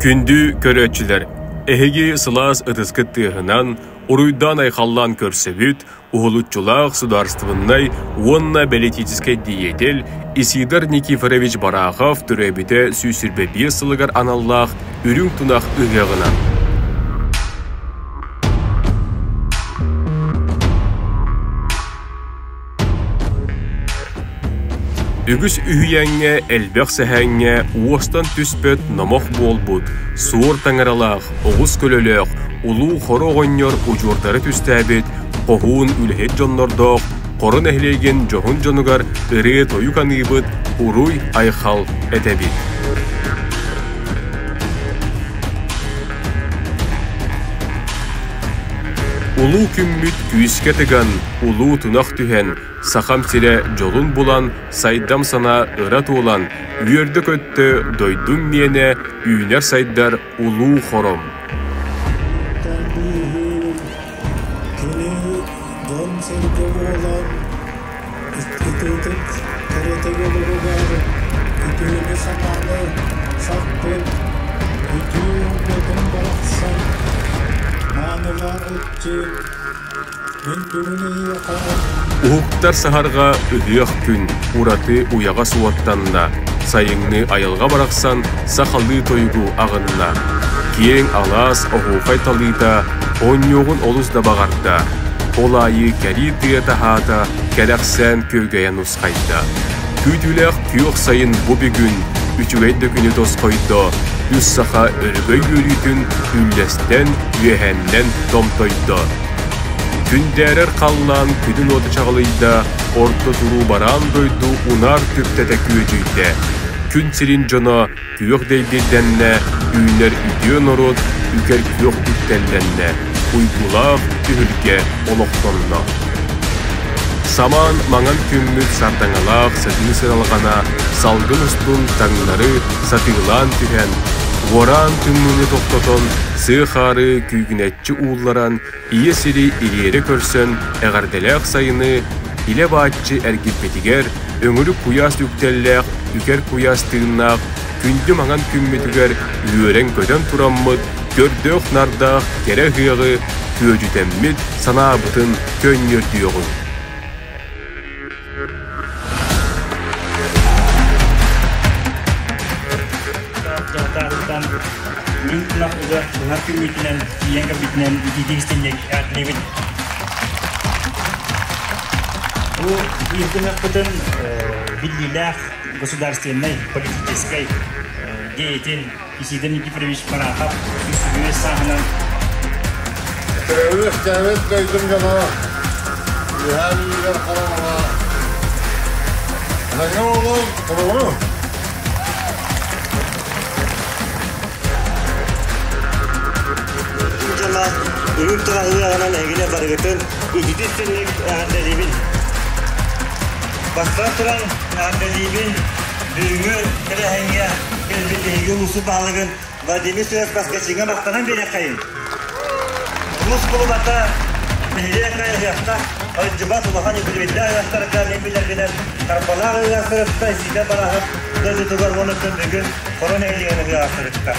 Күндү көрөчүлөр. Эһиги сылаас ытыскыттыһынан уруйдан айхаллан көрсөбүт, ухулуччулаах сударствыннай уонна политический деятель Исидор Никифорович Барахов төрөбүтө сүүсүрбе сылыгар аналлаах үрүң тунах ыгыгынан. Үгүс үйәңе, әлбәқ сәһәңе, уостан түспөт номох болбут, суыр таңаралақ, оғыз көлөлөк, улу хору ғоньор ұжурдары түстәбет, қоғуын үлхет жоннордоқ, қорын әхлеген жоғын жонугар ыры тойу каныбыт, уруй айхал әтәбет. Улу күммүт күйіске тыган, улу тунақ түхен, сақам сире жолун булан, сайдам сана ыра туылан, үйерді көтті дойдум мене, үйнер сайдар улу хором. Уһуктар сахарға өйөк күн, ураты уяға суаттанна, сайыңны айылға барақсан, сақалы тойгу ағынна. Кең алас оғуқай талыйда, оньоғын олыз да бағарда, олайы кәрі тыя тахата, кәрәқсән көгәйін ұсқайда. Күйтіләқ күйоқ сайын бұ бүгін, үчігейді күні тосқойды, үс сақа өргөй өрітін, үллестен, үйәхәннен томтойды. Күндәрер қаллан күдін оты чағылыйда, орты тұру баран дойду унар түптәті күйөжүйді. Күн сирин жона күйөк дейбелденне, үйнер үйден орот, үкер күйөк үттәлленне, уйгулақ түхілге олықтонна. Саман маңан күммүт сартаңалақ сәтіні сыралғана, салгын ұстун таңлары сатығылан түхен, Оран түммүні тоқтотон, сыхары күйгінетчі уылларан, ие сири ириері көрсөн, әғарделәқ сайыны, иле баатчы әргиппетігер, өңірі куяс үктелләқ, үкер куяс тыыннақ, күнді маңан күммүтігер, үйерен көтен тураммыт, көрдөқ нардақ, кере хыяғы, күйөжүтеммит, санаабытын көннер дүйоғын. Lintnak udah hakim bitinan yang kebitinan didistinek atlet. Itu nakpetan bililah государственной политической деятель Исидор Никифорович Барахов из сахана. Terus cewek kaitun jamaah. Lihat lihat kalau Nanya Allah, kalau Ürün tırahıyanan egine barıgıtın ücüdüsünlük ağırdelibin. Başlar turan ağırdelibin düğümü tırahıya elbette ulusu bağlıgın vadimi süres başkasına baktanan bir kayın. Ulus kulu bata mehliye kayın yapta acıbat ulahan yükülübinde ayaklarında nembilerdiler karpalar ayaklarında Исидор Барахов gözü tugar vonutun bugün korona ehliyeni bir ağırlarında.